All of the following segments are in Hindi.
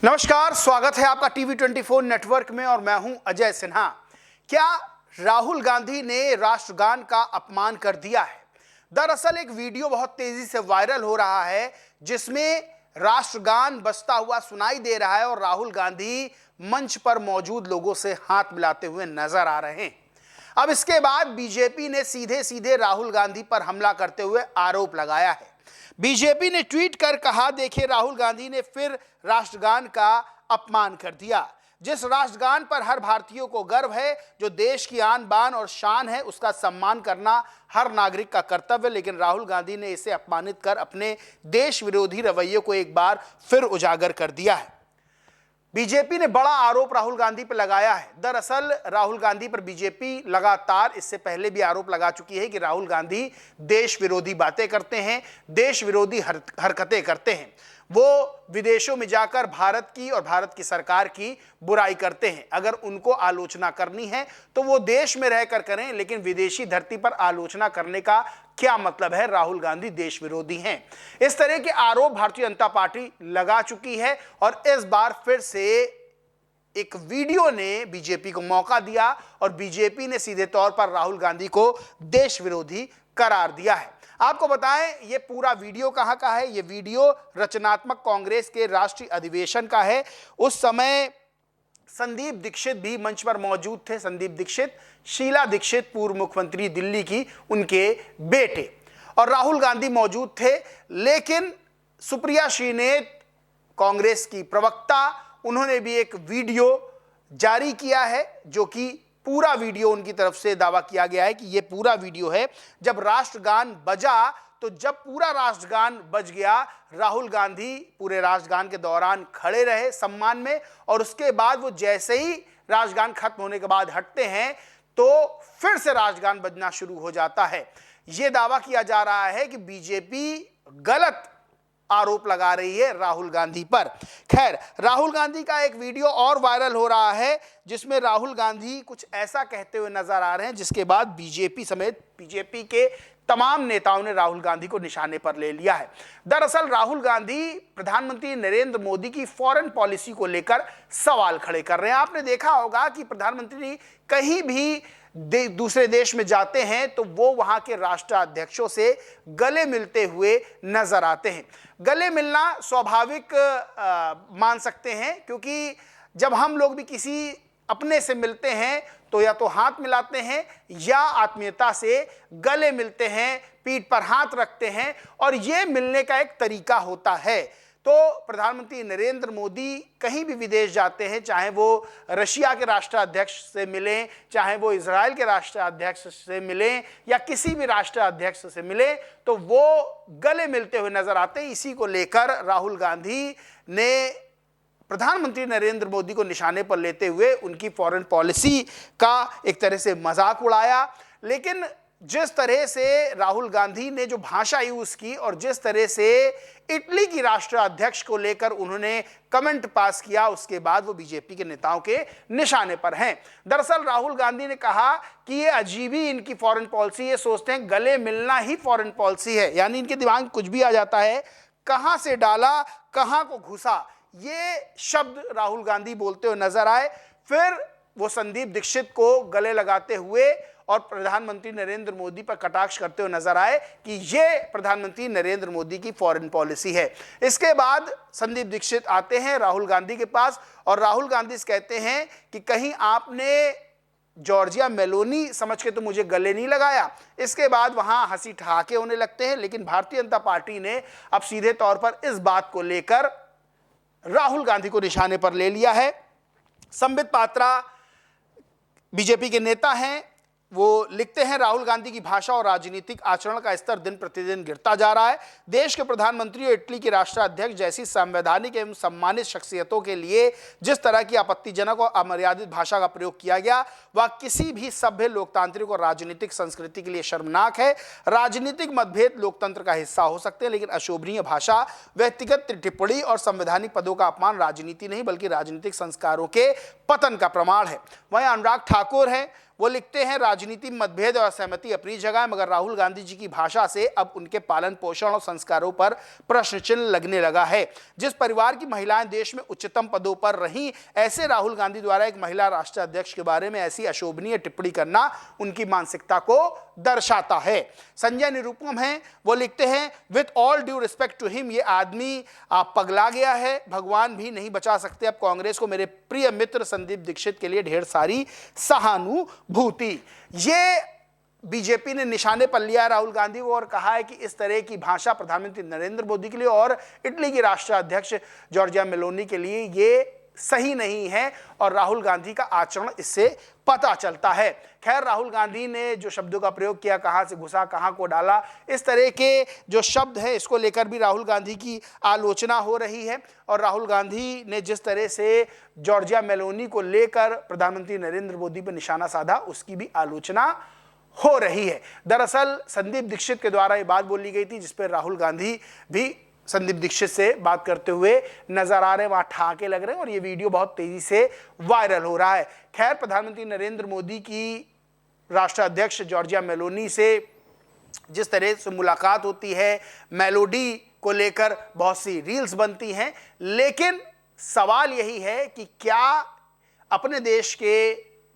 नमस्कार, स्वागत है आपका टीवी 24 नेटवर्क में और मैं हूं अजय सिन्हा। क्या राहुल गांधी ने राष्ट्रगान का अपमान कर दिया है? दरअसल एक वीडियो बहुत तेजी से वायरल हो रहा है जिसमें राष्ट्रगान बजता हुआ सुनाई दे रहा है और राहुल गांधी मंच पर मौजूद लोगों से हाथ मिलाते हुए नजर आ रहे हैं। अब इसके बाद बीजेपी ने सीधे सीधे राहुल गांधी पर हमला करते हुए आरोप लगाया है। बीजेपी ने ट्वीट कर कहा, देखिए राहुल गांधी ने फिर राष्ट्रगान का अपमान कर दिया। जिस राष्ट्रगान पर हर भारतीय को गर्व है, जो देश की आन बान और शान है, उसका सम्मान करना हर नागरिक का कर्तव्य, लेकिन राहुल गांधी ने इसे अपमानित कर अपने देश विरोधी रवैये को एक बार फिर उजागर कर दिया है। बीजेपी ने बड़ा आरोप राहुल गांधी पर लगाया है। दरअसल राहुल गांधी पर बीजेपी लगातार इससे पहले भी आरोप लगा चुकी है कि राहुल गांधी देश विरोधी बातें करते हैं, देश विरोधी हरकतें करते हैं। वो विदेशों में जाकर भारत की और भारत की सरकार की बुराई करते हैं। अगर उनको आलोचना करनी है तो वो देश में रहकर करें, लेकिन विदेशी धरती पर आलोचना करने का क्या मतलब है? राहुल गांधी देश विरोधी हैं। इस तरह के आरोप भारतीय जनता पार्टी लगा चुकी है और इस बार फिर से एक वीडियो ने बीजेपी को मौका दिया और बीजेपी ने सीधे तौर पर राहुल गांधी को देश विरोधी करार दिया है। आपको बताएं, ये पूरा वीडियो कहां का है? ये वीडियो रचनात्मक कांग्रेस के राष्ट्रीय अधिवेशन का है। उस समय संदीप दीक्षित भी मंच पर मौजूद थे। संदीप दीक्षित, शीला दीक्षित पूर्व मुख्यमंत्री दिल्ली की, उनके बेटे, और राहुल गांधी मौजूद थे। लेकिन सुप्रिया श्रीनेत, कांग्रेस की प्रवक्ता, उन्होंने भी एक वीडियो जारी किया है जो कि पूरा वीडियो उनकी तरफ से दावा किया गया है कि यह पूरा वीडियो है जब राष्ट्रगान बजा। तो जब पूरा राष्ट्रगान बज गया, राहुल गांधी पूरे राष्ट्रगान के दौरान खड़े रहे सम्मान में, और उसके बाद वो जैसे ही राष्ट्रगान खत्म होने के बाद हटते हैं तो फिर से राष्ट्रगान बजना शुरू हो जाता है। यह दावा किया जा रहा है कि बीजेपी गलत आरोप लगा रही है राहुल गांधी पर। खैर, राहुल गांधी का एक वीडियो और वायरल हो रहा है जिसमें राहुल गांधी कुछ ऐसा कहते हुए नजर आ रहे हैं जिसके बाद बीजेपी समेत बीजेपी के तमाम नेताओं ने राहुल गांधी को निशाने पर ले लिया है। दरअसल राहुल गांधी प्रधानमंत्री नरेंद्र मोदी की फॉरेन पॉलिसी को लेकर सवाल खड़े कर रहे हैं। आपने देखा होगा कि प्रधानमंत्री कहीं भी दूसरे देश में जाते हैं तो वो वहां के राष्ट्राध्यक्षों से गले मिलते हुए नजर आते हैं। गले मिलना स्वाभाविक मान सकते हैं, क्योंकि जब हम लोग भी किसी अपने से मिलते हैं तो या तो हाथ मिलाते हैं या आत्मीयता से गले मिलते हैं, पीठ पर हाथ रखते हैं, और ये मिलने का एक तरीका होता है। तो प्रधानमंत्री नरेंद्र मोदी कहीं भी विदेश जाते हैं, चाहे वो रशिया के राष्ट्राध्यक्ष से मिलें, चाहे वो इजराइल के राष्ट्राध्यक्ष से मिलें या किसी भी राष्ट्राध्यक्ष से मिलें, तो वो गले मिलते हुए नजर आते हैं। इसी को लेकर राहुल गांधी ने प्रधानमंत्री नरेंद्र मोदी को निशाने पर लेते हुए उनकी फॉरेन पॉलिसी का एक तरह से मजाक उड़ाया। लेकिन जिस तरह से राहुल गांधी ने जो भाषा यूज की और जिस तरह से इटली की राष्ट्राध्यक्ष को लेकर उन्होंने कमेंट पास किया, उसके बाद वो बीजेपी के नेताओं के निशाने पर हैं। दरअसल राहुल गांधी ने कहा कि ये अजीब ही इनकी फॉरेन पॉलिसी, ये सोचते हैं गले मिलना ही फॉरेन पॉलिसी है, यानी इनके दिमाग में कुछ भी आ जाता है, कहां से डाला कहां को घुसा, ये शब्द राहुल गांधी बोलते हुए नजर आए। फिर वो संदीप दीक्षित को गले लगाते हुए और प्रधानमंत्री नरेंद्र मोदी पर कटाक्ष करते हुए नजर आए कि ये प्रधानमंत्री नरेंद्र मोदी की फॉरेन पॉलिसी है। इसके बाद संदीप दीक्षित आते हैं राहुल गांधी के पास और राहुल गांधी से कहते हैं कि कहीं आपने जॉर्जिया मेलोनी समझ के तो मुझे गले नहीं लगाया। इसके बाद वहां हंसी ठहाके होने लगते हैं, लेकिन भारतीय जनता पार्टी ने अब सीधे तौर पर इस बात को लेकर राहुल गांधी को निशाने पर ले लिया है। संबित पात्रा बीजेपी के नेता हैं, वो लिखते हैं, राहुल गांधी की भाषा और राजनीतिक आचरण का स्तर दिन प्रतिदिन गिरता जा रहा है। देश के प्रधानमंत्री और इटली के राष्ट्राध्यक्ष जैसी संवैधानिक एवं सम्मानित शख्सियतों के लिए जिस तरह की आपत्तिजनक और अमर्यादित भाषा का प्रयोग किया गया, वह किसी भी सभ्य लोकतांत्रिक और राजनीतिक संस्कृति के लिए शर्मनाक है। राजनीतिक मतभेद लोकतंत्र का हिस्सा हो सकते हैं, लेकिन अशोभनीय भाषा, व्यक्तिगत टिप्पणी और संवैधानिक पदों का अपमान राजनीति नहीं बल्कि राजनीतिक संस्कारों के पतन का प्रमाण है। वहीं अनुराग ठाकुर हैं, वो लिखते हैं, राजनीति मतभेद और असहमति अपनी जगह है, मगर राहुल गांधी जी की भाषा से अब उनके पालन पोषण और संस्कारों पर प्रश्न चिन्ह लगने लगा है। जिस परिवार की महिलाएं देश में उच्चतम पदों पर रहीं, ऐसे राहुल गांधी द्वारा एक महिला राष्ट्रीय अध्यक्ष के बारे में ऐसी अशोभनीय टिप्पणी करना उनकी मानसिकता को दर्शाता है। संजय निरुपम है, वो लिखते हैं, with all due respect to him, ये आदमी पगला गया है, भगवान भी नहीं बचा सकते अब कांग्रेस को। मेरे प्रिय मित्र संदीप दीक्षित के लिए ढेर सारी सहानुभूति। ये बीजेपी ने निशाने पर लिया राहुल गांधी को और कहा है कि इस तरह की भाषा प्रधानमंत्री नरेंद्र मोदी के लिए और इटली की राष्ट्रीय अध्यक्ष जॉर्जिया मेलोनी के लिए ये सही नहीं है और राहुल गांधी का आचरण इससे पता चलता है। खैर, राहुल गांधी ने जो शब्दों का प्रयोग किया, कहां से घुसा कहां को डाला, इस तरह के जो शब्द है इसको लेकर भी राहुल गांधी की आलोचना हो रही है और राहुल गांधी ने जिस तरह से जॉर्जिया मेलोनी को लेकर प्रधानमंत्री नरेंद्र मोदी पर निशाना साधा, उसकी भी आलोचना हो रही है। दरअसल संदीप दीक्षित के द्वारा ये बात बोली गई थी जिस पर राहुल गांधी भी संदीप दीक्षित से बात करते हुए नजर आ रहे हैं, वहां ठहाके लग रहे हैं और ये वीडियो बहुत तेजी से वायरल हो रहा है। खैर, प्रधानमंत्री नरेंद्र मोदी की राष्ट्रीय अध्यक्ष जॉर्जिया मेलोनी से जिस तरह से मुलाकात होती है, मेलोडी को लेकर बहुत सी रील्स बनती हैं, लेकिन सवाल यही है कि क्या अपने देश के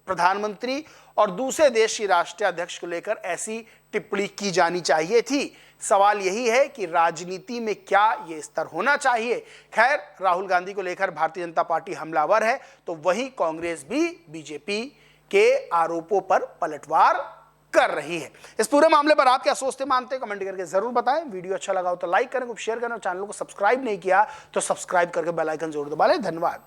प्रधानमंत्री और दूसरे देश की राष्ट्रीय अध्यक्ष को लेकर ऐसी टिप्पणी की जानी चाहिए थी? सवाल यही है कि राजनीति में क्या ये स्तर होना चाहिए? खैर, राहुल गांधी को लेकर भारतीय जनता पार्टी हमलावर है, तो वहीं कांग्रेस भी बीजेपी के आरोपों पर पलटवार कर रही है। इस पूरे मामले पर आप क्या सोचते मानते हैं, कमेंट करके जरूर बताएं। वीडियो अच्छा लगा हो तो लाइक करें, शेयर करें और चैनल को सब्सक्राइब नहीं किया तो सब्सक्राइब करके बेल आइकन जरूर दबा लें। धन्यवाद।